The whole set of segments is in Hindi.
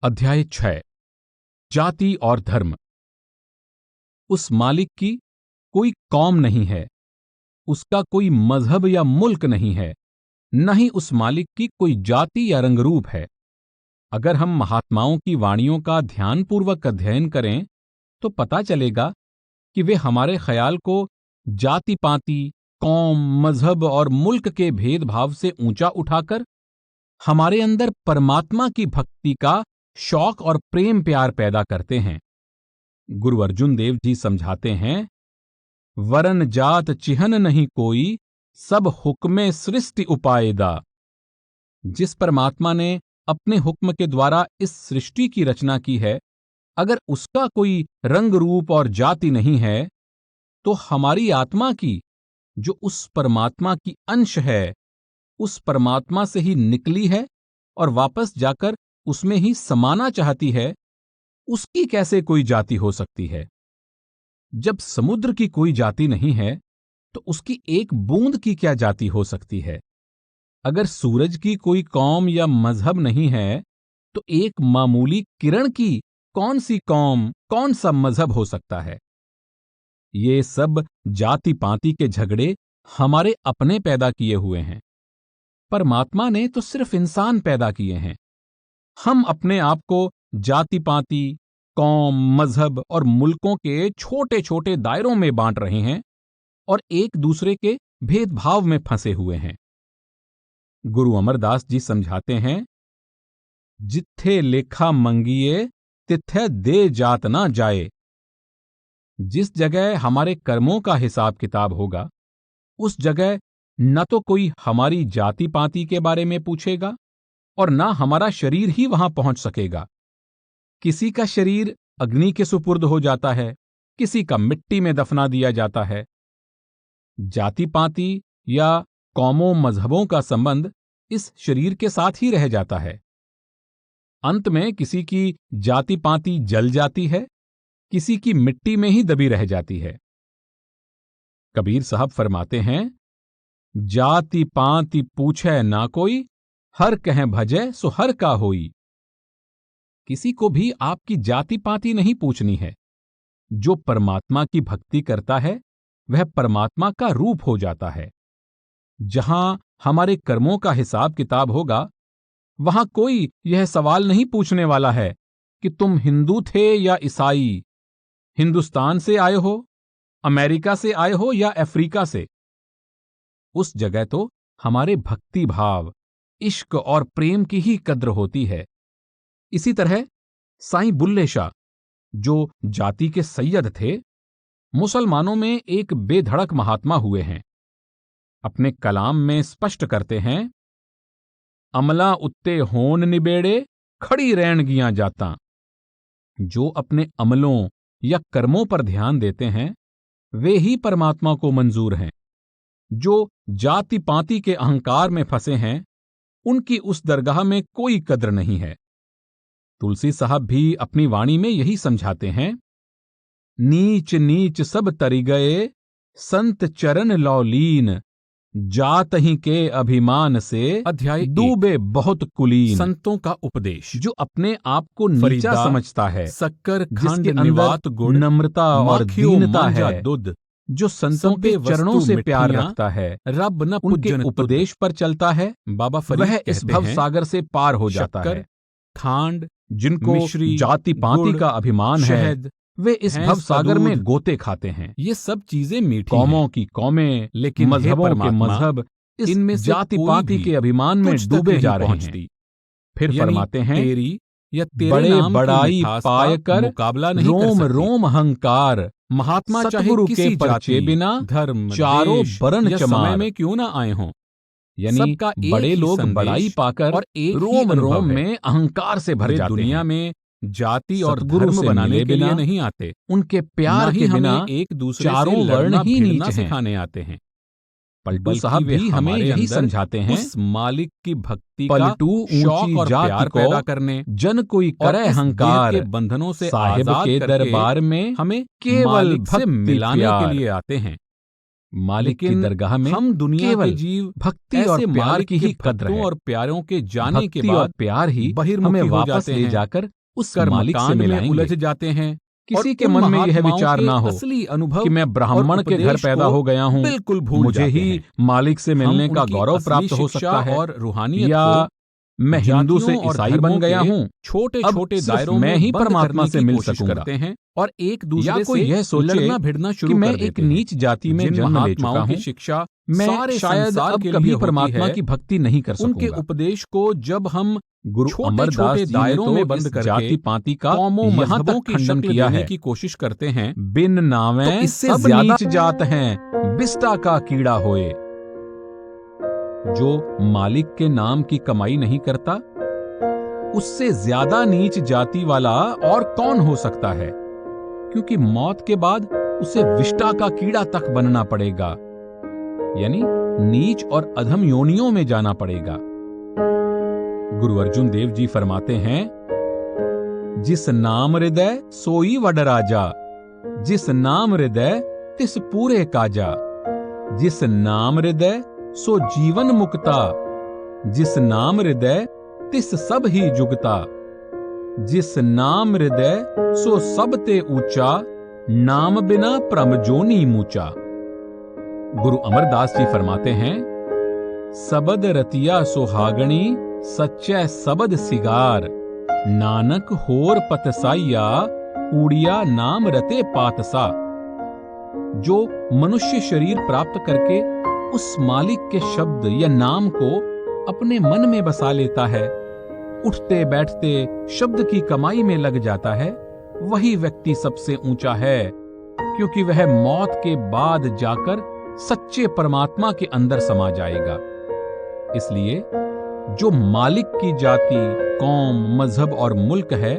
अध्याय 6 जाति और धर्म। उस मालिक की कोई कौम नहीं है, उसका कोई मजहब या मुल्क नहीं है, न ही उस मालिक की कोई जाति या रंगरूप है। अगर हम महात्माओं की वाणियों का ध्यानपूर्वक अध्ययन करें तो पता चलेगा कि वे हमारे ख्याल को जाति पाति, कौम, मजहब और मुल्क के भेदभाव से ऊंचा उठाकर हमारे अंदर परमात्मा की भक्ति का शौक और प्रेम प्यार पैदा करते हैं। गुरु अर्जुन देव जी समझाते हैं, वरन जात चिहन नहीं कोई, सब हुक्मे सृष्टि उपायदा। जिस परमात्मा ने अपने हुक्म के द्वारा इस सृष्टि की रचना की है, अगर उसका कोई रंग रूप और जाति नहीं है, तो हमारी आत्मा की, जो उस परमात्मा की अंश है, उस परमात्मा से ही निकली है और वापस जाकर उसमें ही समाना चाहती है, उसकी कैसे कोई जाति हो सकती है? जब समुद्र की कोई जाति नहीं है तो उसकी एक बूंद की क्या जाति हो सकती है? अगर सूरज की कोई कौम या मजहब नहीं है तो एक मामूली किरण की कौन सी कौम, कौन सा मजहब हो सकता है? ये सब जाति पाति के झगड़े हमारे अपने पैदा किए हुए हैं। परमात्मा ने तो सिर्फ इंसान पैदा किए हैं। हम अपने आप को जाति पाति, कौम, मजहब और मुल्कों के छोटे छोटे दायरों में बांट रहे हैं और एक दूसरे के भेदभाव में फंसे हुए हैं। गुरु अमरदास जी समझाते हैं, जिथे लेखा मंगिए तिथे दे जात ना जाए। जिस जगह हमारे कर्मों का हिसाब किताब होगा, उस जगह न तो कोई हमारी जाति पाति के बारे में पूछेगा और न हमारा शरीर ही वहां पहुंच सकेगा। किसी का शरीर अग्नि के सुपुर्द हो जाता है, किसी का मिट्टी में दफना दिया जाता है। जाति पाति या कौमों मजहबों का संबंध इस शरीर के साथ ही रह जाता है। अंत में किसी की जाति पाति जल जाती है, किसी की मिट्टी में ही दबी रह जाती है। कबीर साहब फरमाते हैं, जाति पाति पूछे ना कोई, हर कह भजे सो हर का होई। किसी को भी आपकी जाति पाति नहीं पूछनी है। जो परमात्मा की भक्ति करता है वह परमात्मा का रूप हो जाता है। जहां हमारे कर्मों का हिसाब किताब होगा, वहां कोई यह सवाल नहीं पूछने वाला है कि तुम हिंदू थे या ईसाई, हिंदुस्तान से आए हो, अमेरिका से आए हो या अफ्रीका से। उस जगह तो हमारे भक्ति भाव, इश्क और प्रेम की ही कद्र होती है। इसी तरह साईं बुल्ले शाह, जो जाति के सैयद थे, मुसलमानों में एक बेधड़क महात्मा हुए हैं। अपने कलाम में स्पष्ट करते हैं, अमला उत्ते होन निबेड़े, खड़ी रैन गियां जाता। जो अपने अमलों या कर्मों पर ध्यान देते हैं वे ही परमात्मा को मंजूर हैं। जो जाति पाति के अहंकार में फंसे हैं, उनकी उस दरगाह में कोई कद्र नहीं है। तुलसी साहब भी अपनी वाणी में यही समझाते हैं, नीच नीच सब तरी गए, संत चरण लौलीन, जात ही के अभिमान से अध्याय डूबे बहुत कुलीन। संतों का उपदेश। जो अपने आप को नीचा समझता है, शक्कर जिसके खंड अंदर निवात गुड़, नम्रता और दीनता है, दूध, जो संतों के चरणों से प्यार रखता है, रब न उनके पूजन उपदेश पर चलता है, बाबा फरीद वह इस कहते भव हैं, सागर से पार हो जाता शक्कर, है। खांड, जिनको मिश्री, जाति पाति गुड़, का अभिमान है, शहद, वे इस भैंस भव का सागर में दूध, गोते खाते हैं। ये सब चीजें मीठी कौमों हैं, की कौमें, लेकिन हे मजहबों के परमात्मा, मजहब इस इनमें से जाति कोई पाति भी के अभिमान में तुझ तक डूबे नहीं जा रहे हैं। पहुंचती। फिर यानी फरमाते हैं, तेरी या तेरे बड़े नाम की बड़ाई मिठास का पायकर मुकाबला नहीं कर रोम सकती। रोम अहंकार, महात्मा चाहे सतगुरु के किसी परचे जाति, बिना धर्म, चारों देश बरन या समय चमार। में क्यों ना आए हों, यानी सबका एक बड़े ही लोग संदेश बड़ाई पाकर और एक ही रोम अनुभव रोम है। में अहंकार से भर वे जाते दुनिया हैं। में जाति और सतगुरु धर्म से बनाने मिले के लिए बिना, नहीं आते, उनके प्यार ना ही के बिना हमें एक दूसरे चारों से वर्ण लड़ना ही भिड़ना नीच हैं। सिखाने आते हैं। पलटू बल्कि साहब वे भी हमें हमारे यही अंदर समझाते हैं, उस मालिक की भक्ति पलटू का शौक ऊंची और जाति प्यार को पैदा करने जन कोई और करे इस देह अहंकार, के बंधनों से साहिब आजाद के करके दरबार में हमें केवल मालिक से भक्ति मिलाने प्यार। के लिए आते हैं। मालिक की लेकिन दरगाह में हम दुनिया के केवल जीव भक्ति और ऐसे प्यार मालिक की के ही कद्र भक्तों है। और प्यारों के जाने के भक्ति और बाद प्यार ही बहिर्मुखी हमें हो वापस जाते ले हैं, जाकर उस मालिक से कर्मकांड में मिलाएंगे। उलझ जाते हैं किसी और के उन मन में यह महात्माओं विचार के ना हो असली अनुभव कि मैं और ब्राह्मण के घर उपदेश पैदा को हो गया हूँ, बिल्कुल भूल मुझे जाते ही हैं। मालिक से हम मिलने का उनकी गौरव असली प्राप्त हो शिक्षा सकता है, और रूहानियत या को मैं हिंदू से जातियों और ईसाई धर्मों बन गया के हूँ, छोटे अब छोटे सिर्फ दायरों मैं में ही बंद परमात्मा करने से की मिल कोशिश सकूंगा। करते हैं और एक या दूसरे कोई से यह सोचे लड़ना भिड़ना कि शुरू मैं कर एक देते हैं। नीच जाति में जिन जन्म ले महात्माओं चुका की हूँ, शिक्षा मैं सारे शायद संसार अब के कभी लिए होती परमात्मा है, की भक्ति नहीं कर उनके सकूंगा। उपदेश को जब हम गुरु छोटे अमरदास छोटे जी ने दायरों तो में बंद इस करके जाति पाति का कौमों यहाँ मजहबों तक की खंडन शक्ल किया देने है, की कोशिश करते हैं बिन नावें तो इससे सब ज्यादा नीच जात हैं, बिस्टा का कीड़ा होए। जो मालिक के नाम की कमाई नहीं करता, उससे ज्यादा नीच जाति वाला और कौन हो सकता है, क्योंकि मौत के बाद उसे विष्टा का कीड़ा तक बनना पड़ेगा, यानी नीच और अधम योनियों में जाना पड़ेगा। गुरु अर्जुन देव जी फरमाते हैं, जिस नाम हृदय सोई वड राजा, जिस नाम हृदय तिस पूरे काजा, जिस नाम हृदय सो जीवन मुक्ता, जिस नाम हृदय तिस सब ही जुगता, जिस नाम हृदय सो सब ते ऊंचा, नाम बिना प्रम जोनी मूचा। गुरु अमरदास जी फरमाते हैं, सबद रतिया सुहागणी, सच्चे सबद सिगार, नानक होर पतसाइया, कूड़िया नाम रते पातसा। जो मनुष्य शरीर प्राप्त करके उस मालिक के शब्द या नाम को अपने मन में बसा लेता है, उठते बैठते शब्द की कमाई में लग जाता है, वही व्यक्ति सबसे ऊंचा है, क्योंकि वह मौत के बाद जाकर सच्चे परमात्मा के अंदर समा जाएगा। इसलिए जो मालिक की जाति, कौम, मजहब और मुल्क है,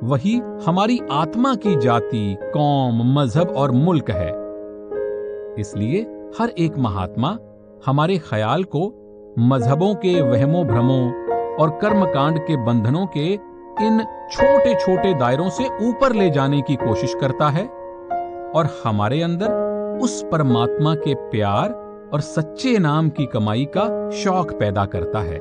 वही हमारी आत्मा की जाति, कौम, मजहब और मुल्क है। इसलिए हर एक महात्मा हमारे ख्याल को मजहबों के वहमों भ्रमों और कर्मकांड के बंधनों के इन छोटे छोटे दायरों से ऊपर ले जाने की कोशिश करता है और हमारे अंदर उस परमात्मा के प्यार और सच्चे नाम की कमाई का शौक पैदा करता है।